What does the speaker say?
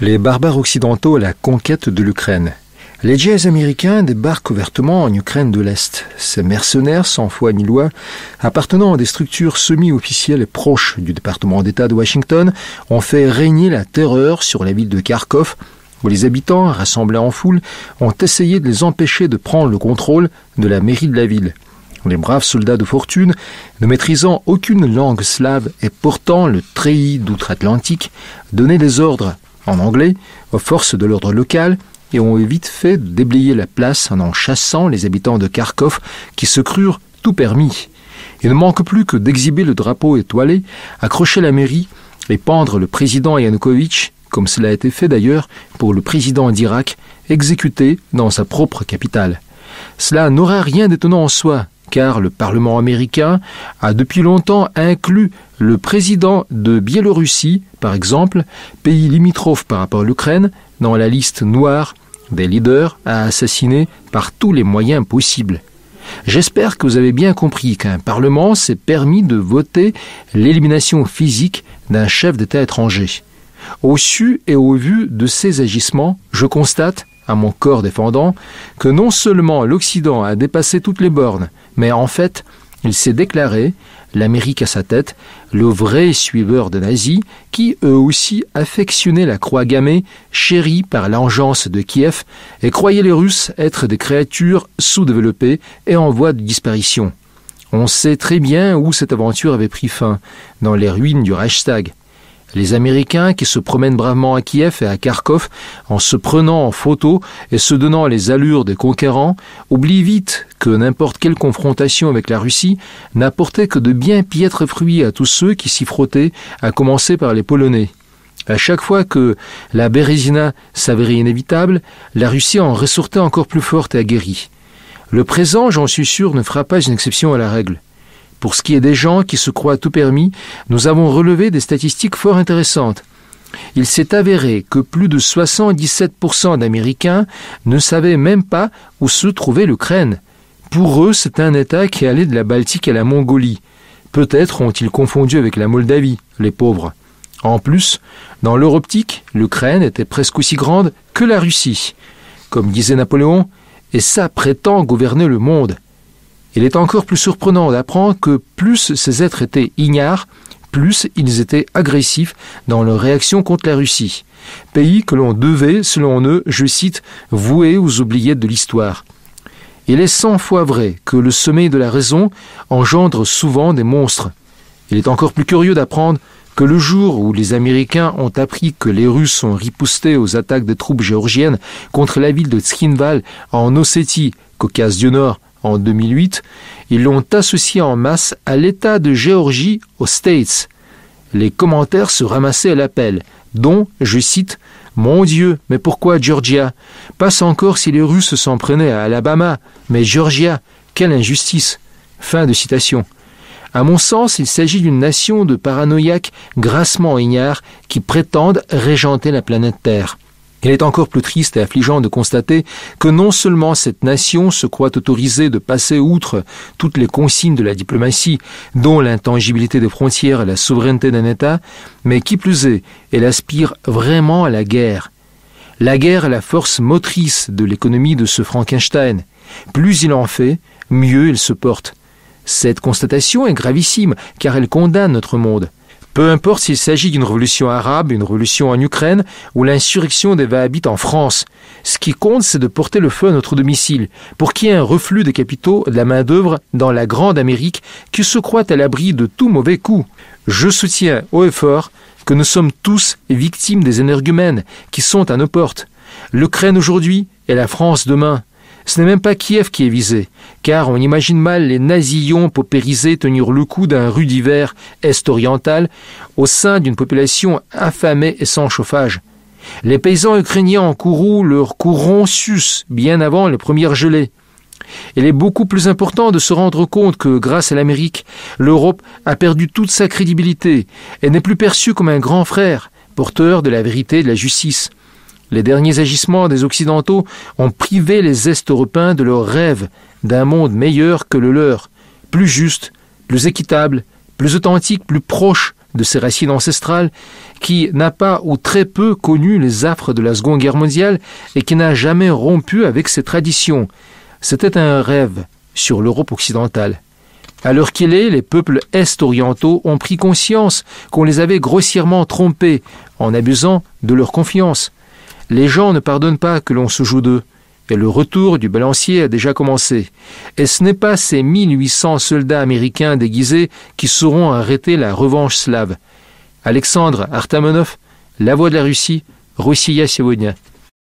Les barbares occidentaux à la conquête de l'Ukraine. Les djihadistes américains débarquent ouvertement en Ukraine de l'Est. Ces mercenaires, sans foi ni loi, appartenant à des structures semi-officielles et proches du département d'État de Washington, ont fait régner la terreur sur la ville de Kharkov, où les habitants, rassemblés en foule, ont essayé de les empêcher de prendre le contrôle de la mairie de la ville. Les braves soldats de fortune, ne maîtrisant aucune langue slave et portant le treillis d'outre-Atlantique, donnaient des ordres en anglais aux forces de l'ordre local et ont vite fait déblayer la place en chassant les habitants de Kharkov qui se crurent tout permis. Il ne manque plus que d'exhiber le drapeau étoilé, accrocher la mairie et pendre le président Yanukovych, comme cela a été fait d'ailleurs pour le président d'Irak, exécuté dans sa propre capitale. Cela n'aura rien d'étonnant en soi, car le Parlement américain a depuis longtemps inclus le président de Biélorussie, par exemple, pays limitrophe par rapport à l'Ukraine, dans la liste noire des leaders à assassiner par tous les moyens possibles. J'espère que vous avez bien compris qu'un Parlement s'est permis de voter l'élimination physique d'un chef d'État étranger. Au su et au vu de ces agissements, je constate, à mon corps défendant, que non seulement l'Occident a dépassé toutes les bornes, mais en fait, il s'est déclaré, l'Amérique à sa tête, le vrai suiveur des nazis, qui eux aussi affectionnaient la croix gammée, chérie par l'engeance de Kiev, et croyaient les Russes être des créatures sous-développées et en voie de disparition. On sait très bien où cette aventure avait pris fin, dans les ruines du Reichstag. Les Américains qui se promènent bravement à Kiev et à Kharkov en se prenant en photo et se donnant les allures des conquérants oublient vite que n'importe quelle confrontation avec la Russie n'apportait que de bien piètres fruits à tous ceux qui s'y frottaient, à commencer par les Polonais. À chaque fois que la Bérésina s'avérait inévitable, la Russie en ressortait encore plus forte et aguerrie. Le présent, j'en suis sûr, ne fera pas une exception à la règle. Pour ce qui est des gens qui se croient tout permis, nous avons relevé des statistiques fort intéressantes. Il s'est avéré que plus de 77% d'Américains ne savaient même pas où se trouvait l'Ukraine. Pour eux, c'est un État qui allait de la Baltique à la Mongolie. Peut-être ont-ils confondu avec la Moldavie, les pauvres. En plus, dans leur optique, l'Ukraine était presque aussi grande que la Russie. Comme disait Napoléon, et ça prétend gouverner le monde. Il est encore plus surprenant d'apprendre que plus ces êtres étaient ignares, plus ils étaient agressifs dans leur réaction contre la Russie, pays que l'on devait, selon eux, je cite, « vouer aux oubliettes de l'histoire ». Il est 100 fois vrai que le sommeil de la raison engendre souvent des monstres. Il est encore plus curieux d'apprendre que le jour où les Américains ont appris que les Russes ont riposté aux attaques des troupes géorgiennes contre la ville de Tskhinval en Ossétie, Caucase du Nord, en 2008, ils l'ont associé en masse à l'État de Géorgie aux States. Les commentaires se ramassaient à l'appel, dont, je cite, « Mon Dieu, mais pourquoi Georgia? Passe encore si les Russes s'en prenaient à Alabama, mais Georgia, quelle injustice !» Fin de citation. À mon sens, il s'agit d'une nation de paranoïaques grassement ignares qui prétendent régenter la planète Terre. Il est encore plus triste et affligeant de constater que non seulement cette nation se croit autorisée de passer outre toutes les consignes de la diplomatie, dont l'intangibilité des frontières et la souveraineté d'un État, mais qui plus est, elle aspire vraiment à la guerre. La guerre est la force motrice de l'économie de ce Frankenstein. Plus il en fait, mieux il se porte. Cette constatation est gravissime, car elle condamne notre monde. Peu importe s'il s'agit d'une révolution arabe, une révolution en Ukraine ou l'insurrection des Wahhabites en France. Ce qui compte, c'est de porter le feu à notre domicile, pour qu'il y ait un reflux des capitaux de la main-d'œuvre dans la grande Amérique qui se croit à l'abri de tout mauvais coup. Je soutiens haut et fort que nous sommes tous victimes des énergumènes qui sont à nos portes. L'Ukraine aujourd'hui et la France demain. Ce n'est même pas Kiev qui est visé, car on imagine mal les nazillons paupérisés tenir le coup d'un rude hiver est-oriental au sein d'une population affamée et sans chauffage. Les paysans ukrainiens encourront leur courron sus bien avant les premières gelées. Il est beaucoup plus important de se rendre compte que, grâce à l'Amérique, l'Europe a perdu toute sa crédibilité et n'est plus perçue comme un grand frère, porteur de la vérité et de la justice. Les derniers agissements des Occidentaux ont privé les Est-Européens de leur rêve d'un monde meilleur que le leur, plus juste, plus équitable, plus authentique, plus proche de ses racines ancestrales, qui n'a pas ou très peu connu les affres de la Seconde Guerre mondiale et qui n'a jamais rompu avec ses traditions. C'était un rêve sur l'Europe occidentale. À l'heure qu'il est, les peuples est-orientaux ont pris conscience qu'on les avait grossièrement trompés en abusant de leur confiance. Les gens ne pardonnent pas que l'on se joue d'eux, et le retour du balancier a déjà commencé. Et ce n'est pas ces 1800 soldats américains déguisés qui sauront arrêter la revanche slave. Alexandre Artamonov, La Voix de la Russie, Rossiya сегодня.